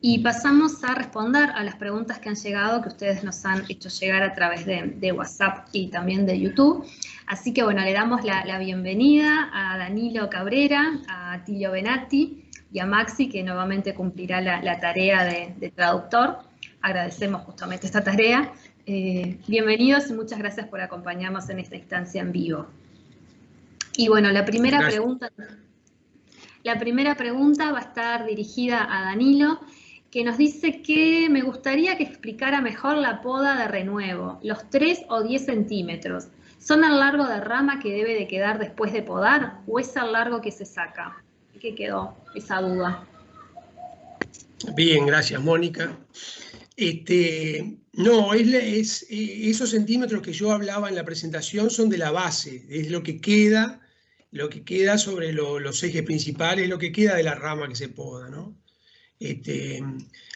Y pasamos a responder a las preguntas que han llegado, que ustedes nos han hecho llegar a través de WhatsApp y también de YouTube. Así que bueno, le damos la bienvenida a Danilo Cabrera, a Tilio Benatti y a Maxi, que nuevamente cumplirá la tarea de traductor. Agradecemos justamente esta tarea. Bienvenidos y muchas gracias por acompañarnos en esta instancia en vivo. Y bueno, la primera pregunta va a estar dirigida a Danilo, que nos dice que me gustaría que explicara mejor la poda de renuevo, los 3 o 10 centímetros. ¿Son el largo de rama que debe de quedar después de podar o es el largo que se saca? ¿Qué quedó esa duda? Bien, gracias, Mónica. No, esos centímetros que yo hablaba en la presentación son de la base, es lo que queda sobre los ejes principales, lo que queda de la rama que se poda, ¿no?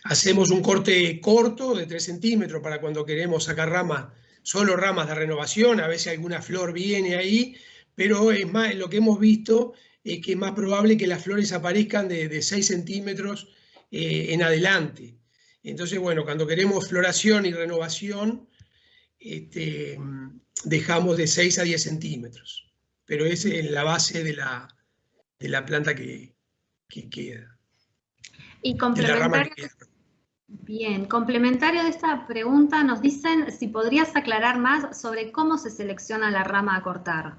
Hacemos un corte corto de 3 centímetros para cuando queremos sacar ramas, solo ramas de renovación, a veces alguna flor viene ahí, pero es más, lo que hemos visto es que es más probable que las flores aparezcan de 6 centímetros en adelante. Entonces, bueno, cuando queremos floración y renovación, dejamos de 6 a 10 centímetros, pero es en la base de la planta que queda. Y complementario, bien, complementario de esta pregunta, nos dicen si podrías aclarar más sobre cómo se selecciona la rama a cortar.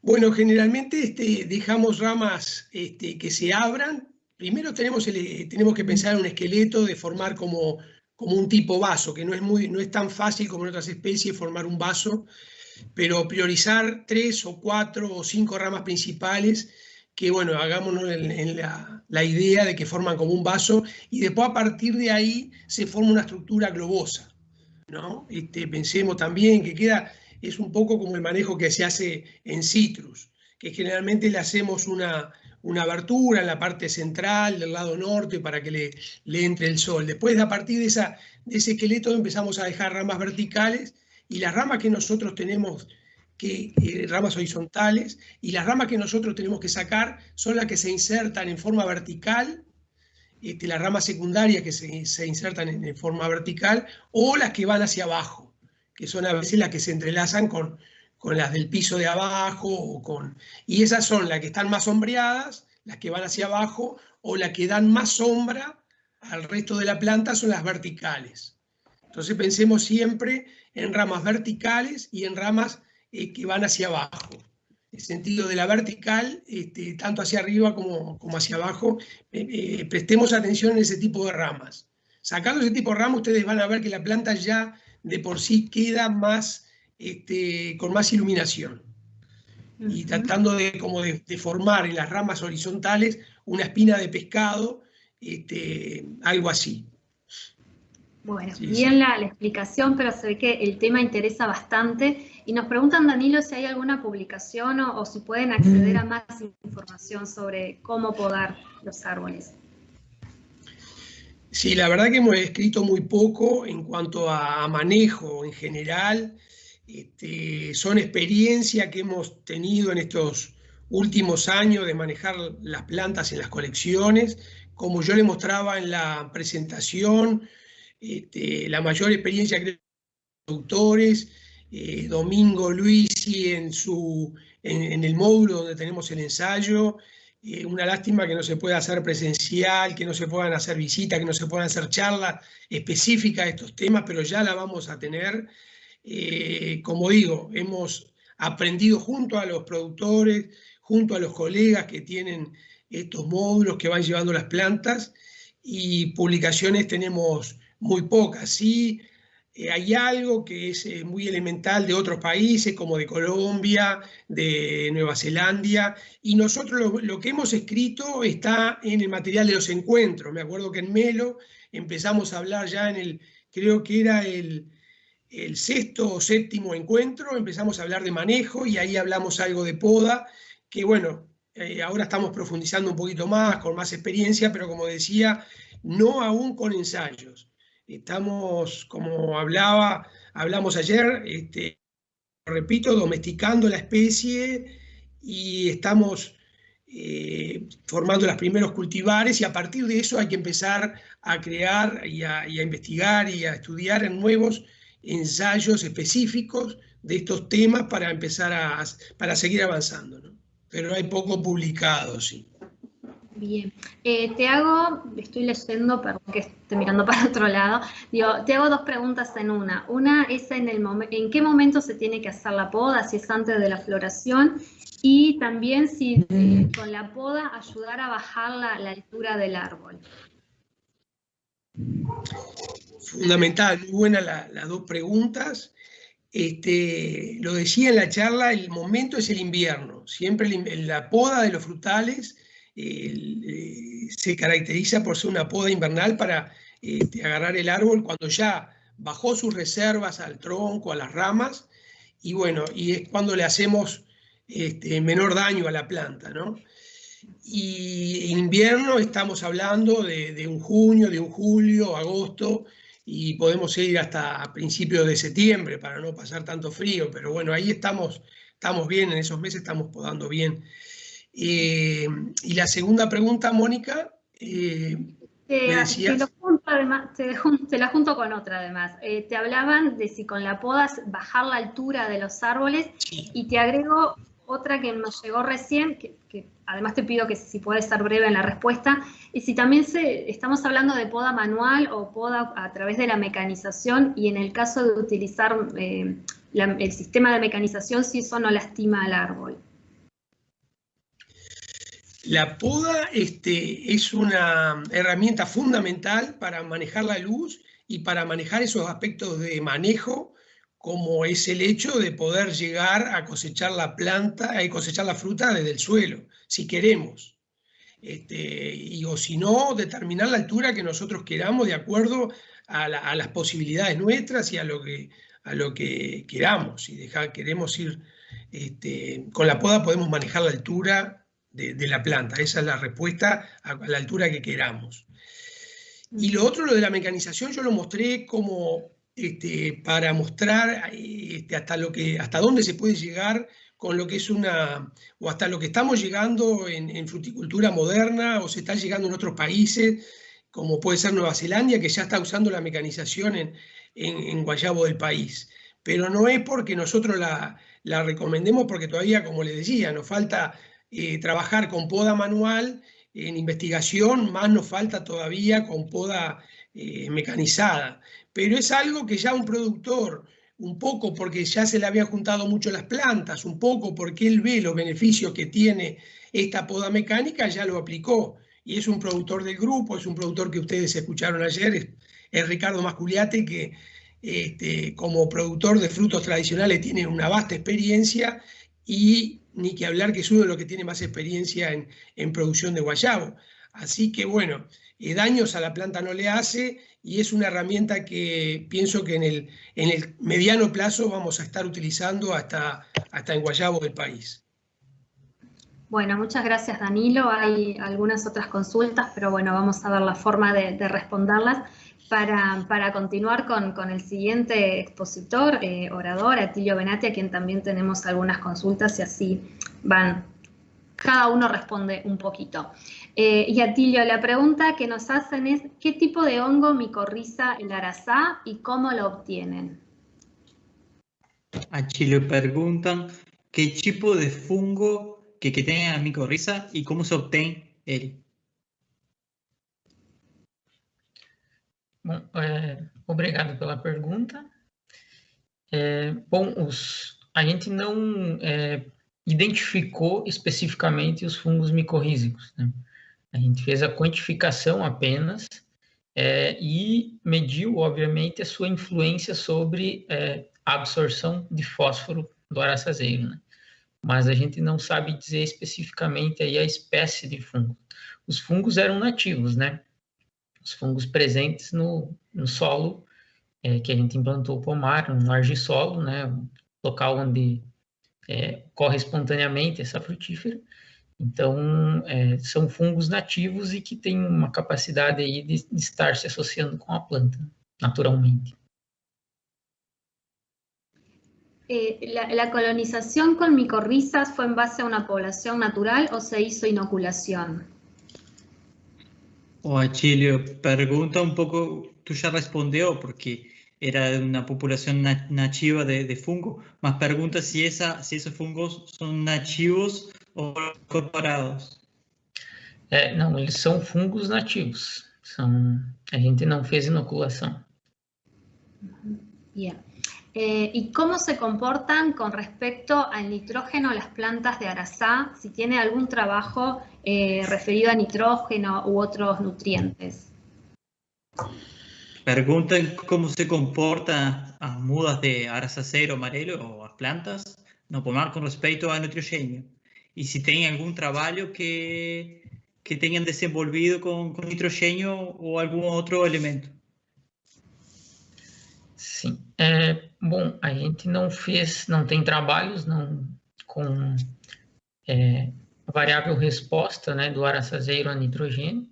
Bueno, generalmente dejamos ramas que se abran. Primero tenemos que pensar en un esqueleto de formar como un tipo vaso, que no es tan fácil como en otras especies formar un vaso, pero priorizar 3 o 4 o 5 ramas principales que, bueno, hagámonos en la idea de que forman como un vaso y después a partir de ahí se forma una estructura globosa, ¿no? Pensemos también que es un poco como el manejo que se hace en citrus, que generalmente le hacemos una abertura en la parte central del lado norte para que le entre el sol. Después, a partir de ese esqueleto empezamos a dejar ramas verticales y las ramas que nosotros tenemos ramas horizontales, y las ramas que nosotros tenemos que sacar son las que se insertan en forma vertical, las ramas secundarias que se insertan en forma vertical, o las que van hacia abajo, que son a veces las que se entrelazan con las del piso de abajo, y esas son las que están más sombreadas, las que van hacia abajo, o las que dan más sombra al resto de la planta son las verticales. Entonces pensemos siempre en ramas verticales y en ramas que van hacia abajo. El sentido de la vertical, tanto hacia arriba como hacia abajo, prestemos atención en ese tipo de ramas. Sacando ese tipo de ramas, ustedes van a ver que la planta ya de por sí queda más, con más iluminación. Y tratando de formar en las ramas horizontales una espina de pescado, algo así. Bueno, sí, bien la explicación, pero se ve que el tema interesa bastante. Y nos preguntan, Danilo, si hay alguna publicación o si pueden acceder a más información sobre cómo podar los árboles. Sí, la verdad que hemos escrito muy poco en cuanto a manejo en general. Son experiencias que hemos tenido en estos últimos años de manejar las plantas en las colecciones. Como yo le mostraba en la presentación, la mayor experiencia que productores, Domingo Luisi en el módulo donde tenemos el ensayo. Una lástima que no se pueda hacer presencial, que no se puedan hacer visitas, que no se puedan hacer charlas específicas de estos temas, pero ya la vamos a tener. Como digo, hemos aprendido junto a los productores, junto a los colegas que tienen estos módulos que van llevando las plantas, y publicaciones tenemos muy pocas. Sí, hay algo que es muy elemental de otros países, como de Colombia, de Nueva Zelanda, y nosotros lo que hemos escrito está en el material de los encuentros. Me acuerdo que en Melo empezamos a hablar ya creo que era el 6º o 7º encuentro, empezamos a hablar de manejo y ahí hablamos algo de poda, que bueno, ahora estamos profundizando un poquito más, con más experiencia, pero como decía, no aún con ensayos. Estamos, como hablamos ayer, repito, domesticando la especie y estamos formando los primeros cultivares, y a partir de eso hay que empezar a crear y a investigar y a estudiar en nuevos ensayos específicos de estos temas para empezar para seguir avanzando, ¿no? Pero hay poco publicado, sí. Bien, estoy leyendo, perdón que estoy mirando para otro lado, te hago dos preguntas en una. Una es en qué momento se tiene que hacer la poda, si es antes de la floración, y también si con la poda ayudar a bajar la altura del árbol. Fundamental, muy buenas las dos preguntas. Lo decía en la charla, el momento es el invierno. Siempre la poda de los frutales se caracteriza por ser una poda invernal para agarrar el árbol cuando ya bajó sus reservas al tronco, a las ramas, y bueno, y es cuando le hacemos menor daño a la planta, ¿no? Y en invierno estamos hablando de un junio, de un julio, agosto, y podemos ir hasta principios de septiembre para no pasar tanto frío, pero bueno, ahí estamos bien, en esos meses estamos podando bien. Y la segunda pregunta, Mónica, me decías. Te la junto con otra además. Te hablaban de si con la poda bajar la altura de los árboles, Sí. Y te agrego otra que nos llegó recién, que además te pido que si puedes ser breve en la respuesta, y si también estamos hablando de poda manual o poda a través de la mecanización, y en el caso de utilizar el sistema de mecanización, si eso no lastima al árbol. La poda es una herramienta fundamental para manejar la luz y para manejar esos aspectos de manejo, como es el hecho de poder llegar a cosechar la planta, a cosechar la fruta desde el suelo, si queremos. O si no, determinar la altura que nosotros queramos de acuerdo a las posibilidades nuestras y a lo que queramos. Si queremos ir con la poda, podemos manejar la altura de la planta. Esa es la respuesta a la altura que queramos. Y lo otro, lo de la mecanización, yo lo mostré como para mostrar hasta dónde se puede llegar con lo que es o hasta lo que estamos llegando en fruticultura moderna, o se está llegando en otros países, como puede ser Nueva Zelanda, que ya está usando la mecanización en guayabo del país. Pero no es porque nosotros la recomendemos, porque todavía, como les decía, nos falta trabajar con poda manual en investigación, más nos falta todavía con poda mecanizada. Pero es algo que ya un productor, un poco porque ya se le habían juntado mucho las plantas, un poco porque él ve los beneficios que tiene esta poda mecánica, ya lo aplicó. Y es un productor del grupo, es un productor que ustedes escucharon ayer, es Ricardo Masculiate, que como productor de frutos tradicionales tiene una vasta experiencia, y ni que hablar que es uno de los que tiene más experiencia en producción de guayabo. Así que bueno, daños a la planta no le hace, y es una herramienta que pienso que en el mediano plazo vamos a estar utilizando hasta en guayabo del país. Bueno, muchas gracias, Danilo. Hay algunas otras consultas, pero bueno, vamos a ver la forma de responderlas. Para continuar con el siguiente expositor, orador, Atilio Benatti, a quien también tenemos algunas consultas, y así cada uno responde un poquito. Y Atilio, la pregunta que nos hacen es, ¿qué tipo de hongo micorriza el arazá y cómo lo obtienen? Aquí le preguntan qué tipo de fungo que tem a micorriza e como se obtém ele. Bom, obrigado pela pergunta. Bom, a gente não identificou especificamente os fungos micorrízicos, né? A gente fez a quantificação apenas e mediu, obviamente, a sua influência sobre a absorção de fósforo do araçazeiro, né? Mas a gente não sabe dizer especificamente aí a espécie de fungo. Os fungos eram nativos, né? Os fungos presentes no solo que a gente implantou o pomar, no argissolo, né? Um local onde corre espontaneamente essa frutífera. Então, são fungos nativos e que têm uma capacidade aí de estar se associando com a planta, naturalmente. ¿La colonización con micorrizas fue en base a una población natural o se hizo inoculación? O Achilio, pregunta un poco, tú ya respondió porque era de una población nativa de fungo, más pregunta si esos fungos son nativos ou incorporados. Não, eles são fungos nativos. A gente não fez inoculação. Bien. ¿Y cómo se comportan con respecto al nitrógeno las plantas de Araçá? Si tiene algún trabajo referido a nitrógeno u otros nutrientes. Perguntan como se comportam as mudas de araçazeiro amarelo ou as plantas no pomar com respeito ao nitrogênio. E se tem algum trabalho que tenham desenvolvido com nitrogênio ou algum outro elemento. Sim. Bom, a gente não tem trabalhos com variável resposta, né, do araçazeiro a nitrogênio.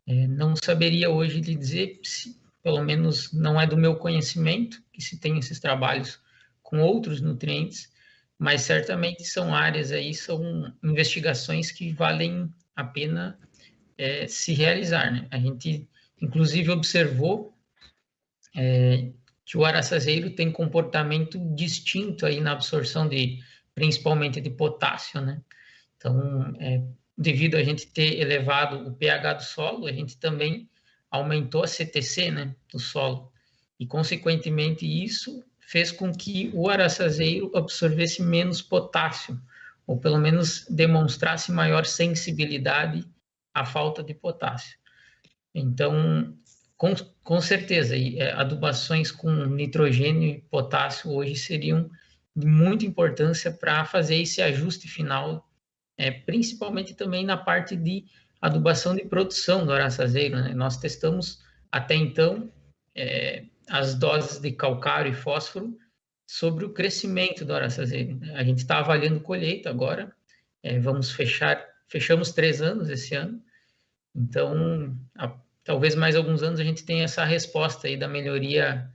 Não saberia hoje lhe dizer, pelo menos não é do meu conhecimento, que se tem esses trabalhos com outros nutrientes, mas certamente são áreas aí, são investigações que valem a pena se realizar, né? A gente, inclusive, observou que o araçazeiro tem comportamento distinto aí na absorção principalmente de potássio, né? Então, devido a gente ter elevado o pH do solo, a gente também aumentou a CTC, né, do solo. E, consequentemente, isso fez com que o araçazeiro absorvesse menos potássio, ou pelo menos demonstrasse maior sensibilidade à falta de potássio. Então, com certeza, adubações com nitrogênio e potássio hoje seriam de muita importância para fazer esse ajuste final, principalmente também na parte de adubação de produção do araçazeiro, né? Nós testamos até então as doses de calcário e fósforo sobre o crescimento do araçazeiro. A gente está avaliando colheita agora, fechamos 3 anos esse ano, então talvez mais alguns anos a gente tenha essa resposta aí da melhoria,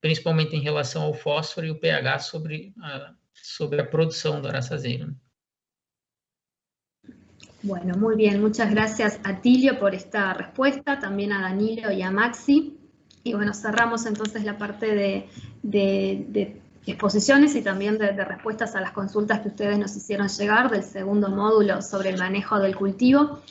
principalmente em relação ao fósforo e o pH sobre a produção do araçazeiro. Bueno, muy bien. Muchas gracias a Tilio por esta respuesta, también a Danilo y a Maxi. Y bueno, cerramos entonces la parte de exposiciones y también de respuestas a las consultas que ustedes nos hicieron llegar del segundo módulo sobre el manejo del cultivo.